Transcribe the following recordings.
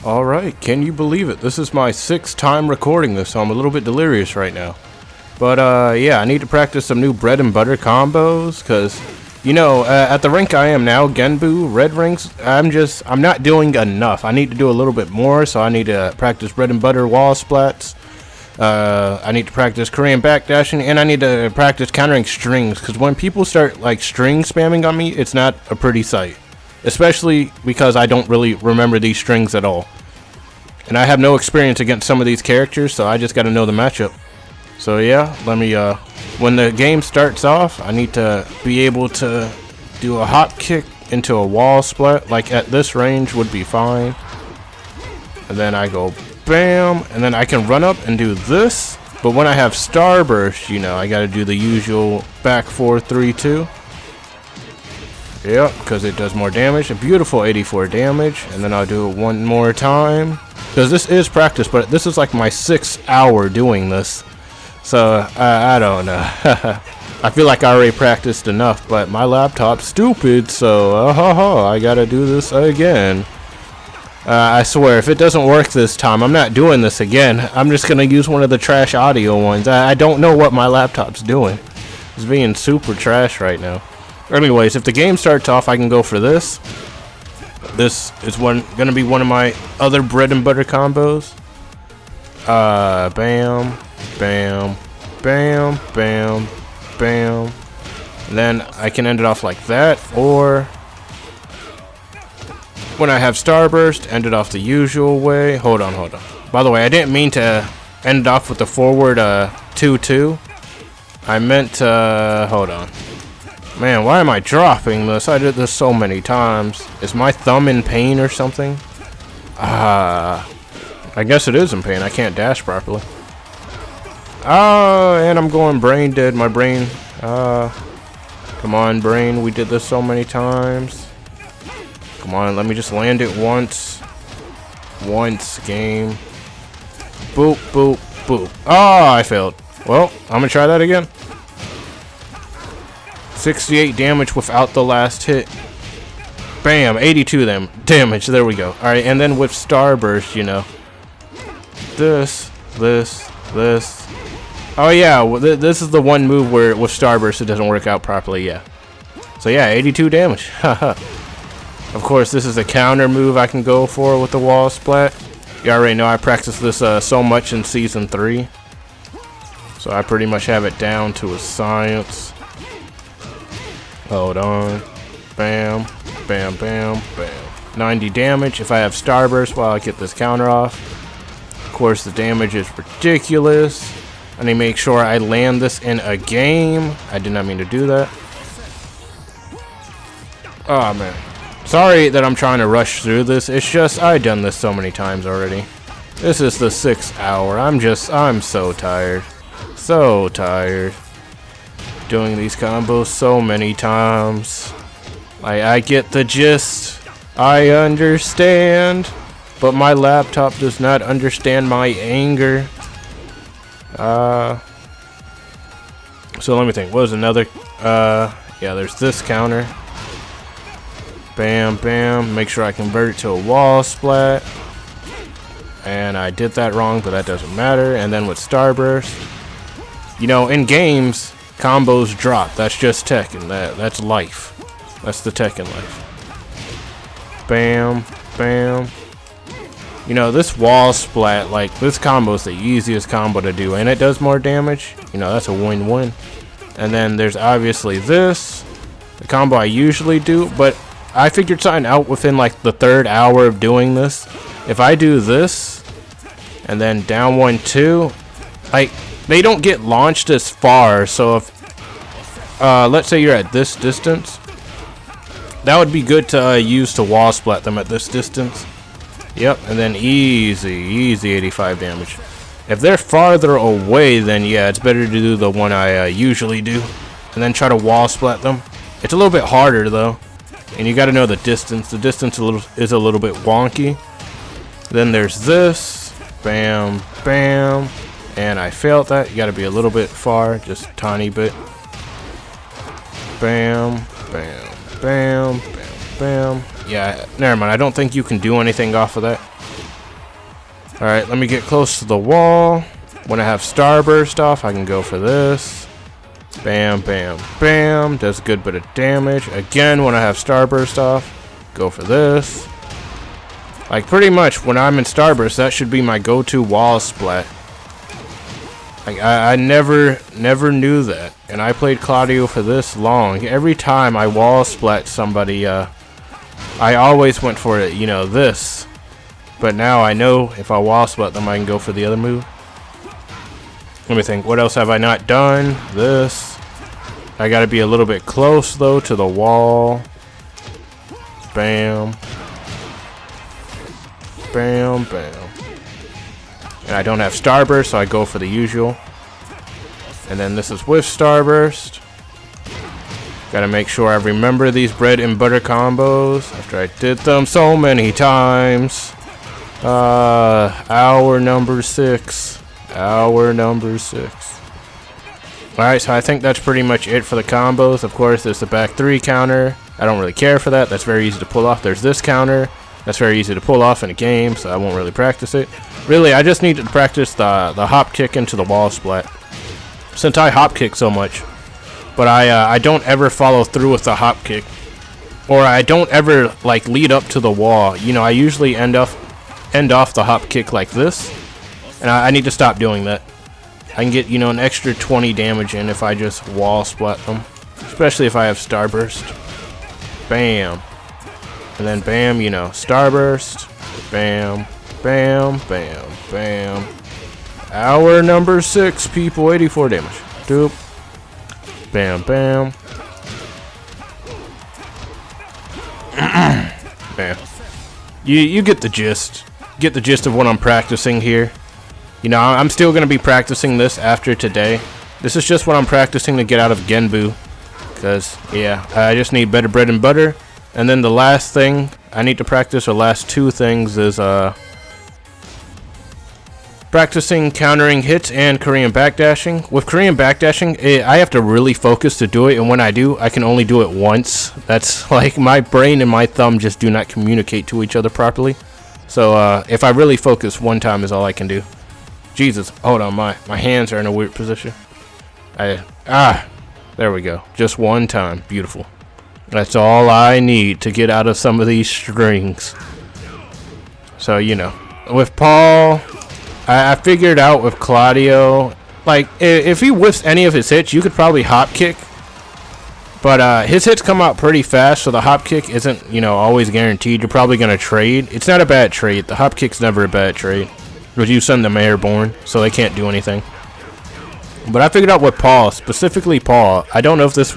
Alright, can you believe it? This is my 6th time recording this, so I'm a little bit delirious right now. But, yeah, I need to practice some new bread and butter combos, because, you know, at the rank I am now, Genbu, red ranks, I'm not doing enough. I need to do a little bit more, so I need to practice bread and butter wall splats. I need to practice Korean backdashing, and I need to practice countering strings, because when people start, like, string spamming on me, it's not a pretty sight. Especially because I don't really remember these strings at all. And I have no experience against some of these characters, so I just gotta know the matchup. So yeah, let me, when the game starts off, I need to be able to do a hop kick into a wall splat, like at this range would be fine. And then I go bam, and then I can run up and do this. But when I have starburst, you know, I gotta do the usual back 4-3-2. Yep, because it does more damage. A beautiful 84 damage. And then I'll do it one more time. Because this is practice, but this is like my 6th hour doing this. So, I don't know. I feel like I already practiced enough, but my laptop's stupid, so I gotta do this again. I swear, if it doesn't work this time, I'm not doing this again. I'm just gonna use one of the trash audio ones. I don't know what my laptop's doing. It's being super trash right now. Anyways, if the game starts off, I can go for this. This is gonna be one of my other bread and butter combos. Bam, bam, bam, bam, bam. And then I can end it off like that, or when I have starburst, end it off the usual way. Hold on. By the way, I didn't mean to end it off with the forward 2-2. I meant hold on. Man, why am I dropping this? I did this so many times. Is my thumb in pain or something? I guess it is in pain. I can't dash properly. Oh, and I'm going brain dead. My brain. Come on, brain. We did this so many times. Come on, let me just land it once. Once, game. Boop, boop, boop. Oh, I failed. Well, I'm gonna try that again. 68 damage without the last hit. Bam, 82 damage. There we go. Alright, and then with starburst, you know. This. Oh yeah, this is the one move where with starburst it doesn't work out properly, yeah. So yeah, 82 damage. Of course, this is a counter move I can go for with the wall splat. You already know I practiced this so much in Season 3. So I pretty much have it down to a science. Hold on. Bam, bam, bam, bam. 90 damage if I have starburst while I get this counter off. Of course, the damage is ridiculous. I need to make sure I land this in a game. I did not mean to do that. Oh, man. Sorry that I'm trying to rush through this. It's just, I've done this so many times already. This is the 6th hour. I'm so tired. So tired. Doing these combos so many times. I get the gist. I understand. But my laptop does not understand my anger. So let me think. What was another? Yeah, there's this counter. Bam, bam. Make sure I convert it to a wall splat. And I did that wrong, but that doesn't matter. And then with starburst. You know, in games, combos drop. That's just Tekken. That's life. That's the Tekken life. Bam, bam. You know, this wall splat, like, this combo is the easiest combo to do, and it does more damage. You know, that's a win-win. And then there's obviously this, the combo I usually do, but I figured something out within, like, the 3rd hour of doing this. If I do this, and then down 1-2, like, they don't get launched as far, so if, let's say you're at this distance, that would be good to use to wall splat them at this distance. Yep, and then easy 85 damage. If they're farther away, then yeah, it's better to do the one I usually do, and then try to wall splat them. It's a little bit harder though, and you got to know the distance. The distance is a little bit wonky. Then there's this, bam, bam, and I failed that. You got to be a little bit far, just a tiny bit. Bam, bam, bam, bam, bam. Yeah, never mind. I don't think you can do anything off of that. Alright, let me get close to the wall. When I have Starburst off, I can go for this. Bam, bam, bam. Does a good bit of damage. Again, when I have Starburst off, go for this. Like, pretty much, when I'm in Starburst, that should be my go-to wall splat. Like, I never knew that. And I played Claudio for this long. Every time I wall splat somebody, I always went for it, you know, this. But now I know if I wall splat them, I can go for the other move. Let me think. What else have I not done? This. I gotta be a little bit close, though, to the wall. Bam. Bam, bam. And I don't have Starburst, so I go for the usual. And then this is with Starburst. Gotta make sure I remember these bread and butter combos after I did them so many times. Hour number 6. Hour number 6. Alright, so I think that's pretty much it for the combos. Of course, there's the back 3 counter. I don't really care for that. That's very easy to pull off. There's this counter. That's very easy to pull off in a game, so I won't really practice it. Really, I just need to practice the hop kick into the wall splat. Since I hop kick so much. But I don't ever follow through with the hop kick. Or I don't ever, like, lead up to the wall. You know, I usually end off the hop kick like this. And I need to stop doing that. I can get, you know, an extra 20 damage in if I just wall splat them. Especially if I have Starburst. Bam. And then bam, you know, Starburst. Bam. Bam. Bam. Bam. Hour number 6, people. 84 damage. Doop. Bam. Bam. Bam. You get the gist. Get the gist of what I'm practicing here. You know, I'm still going to be practicing this after today. This is just what I'm practicing to get out of Genbu. Because, yeah, I just need better bread and butter. And then the last thing I need to practice, or last 2 things, is practicing countering hits and Korean backdashing. With Korean backdashing, I have to really focus to do it. And when I do, I can only do it once. That's like my brain and my thumb just do not communicate to each other properly. So if I really focus, one time is all I can do. Jesus, hold on, my hands are in a weird position. There we go. Just one time. Beautiful. That's all I need to get out of some of these strings. So, you know, with Paul, I figured out with Claudio, like, if he whiffs any of his hits, you could probably hop kick. But his hits come out pretty fast, so the hop kick isn't, you know, always guaranteed. You're probably going to trade. It's not a bad trade. The hop kick's never a bad trade. But you send them airborne, so they can't do anything. But I figured out with Paul, specifically Paul. I don't know if this...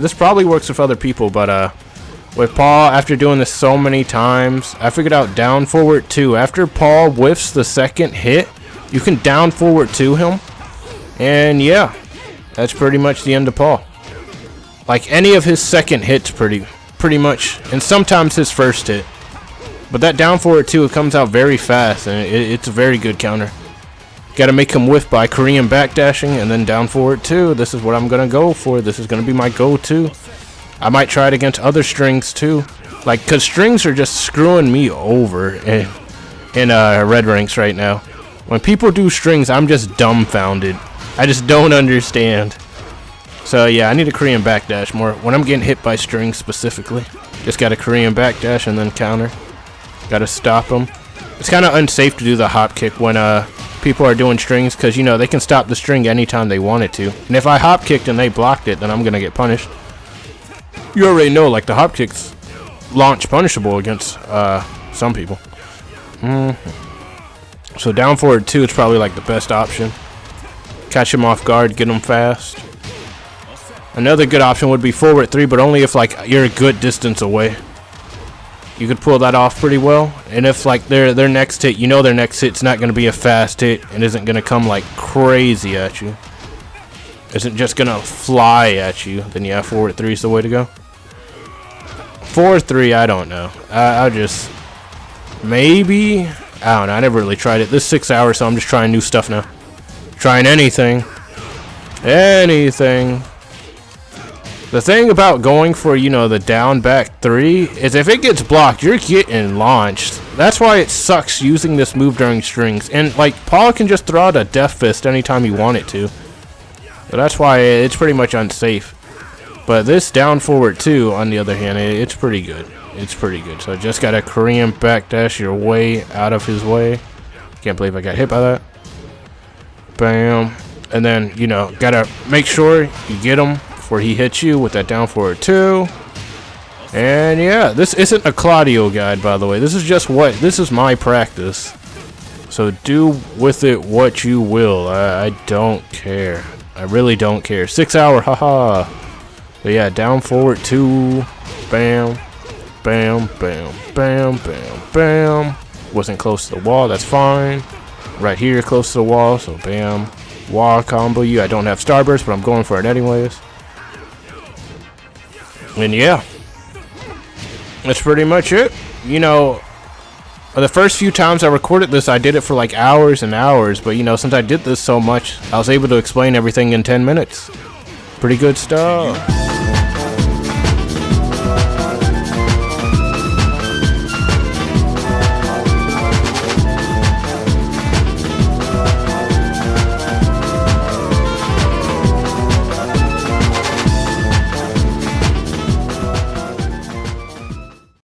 this probably works with other people, but with Paul, after doing this so many times, I figured out down forward 2. After Paul whiffs the second hit, you can down forward 2 him. And yeah, that's pretty much the end of Paul. Like any of his second hits pretty much, and sometimes his first hit. But that down forward 2, it comes out very fast, and it's a very good counter. Gotta make him whiff by Korean backdashing, and then down forward 2. This is what I'm gonna go for. This is gonna be my go-to. I might try it against other strings, too. Like, because strings are just screwing me over in red ranks right now. When people do strings, I'm just dumbfounded. I just don't understand. So, yeah, I need a Korean backdash more. When I'm getting hit by strings specifically, just got a Korean backdash and then counter. Gotta stop them. It's kind of unsafe to do the hop kick when people are doing strings, because, you know, they can stop the string anytime they want it to. And if I hop kicked and they blocked it, then I'm going to get punished. You already know, like, the hop kicks launch punishable against some people. So down forward 2 is probably, like, the best option. Catch him off guard, get him fast. Another good option would be forward 3, but only if, like, you're a good distance away. You could pull that off pretty well. And if, like, their next hit, you know their next hit's not going to be a fast hit and isn't going to come, like, crazy at you. Isn't just going to fly at you. Then, yeah, forward 3 is the way to go. Forward 3, I don't know. I'll just... Maybe... I don't know. I never really tried it. This is 6 hours, so I'm just trying new stuff now. Trying anything. Anything. The thing about going for, you know, the down back 3 is if it gets blocked, you're getting launched. That's why it sucks using this move during strings. And like Paul can just throw out a death fist anytime you want it to. But that's why it's pretty much unsafe. But this down forward 2, on the other hand, it's pretty good. It's pretty good. So just gotta Korean backdash your way out of his way. Can't believe I got hit by that. Bam. And then, you know, gotta make sure you get him before he hits you with that down forward 2. And yeah, this isn't a Claudio guide, by the way. This is my practice. So do with it what you will. I don't care. I really don't care. 6 hour, haha. But yeah, down forward 2. Bam. Bam, bam, bam, bam, bam. Wasn't close to the wall, that's fine. Right here, close to the wall, so bam. Wall combo you. I don't have Starburst, but I'm going for it anyways. And yeah. That's pretty much it. You know, the first few times I recorded this, I did it for like hours and hours. But, you know, since I did this so much, I was able to explain everything in 10 minutes. Pretty good stuff.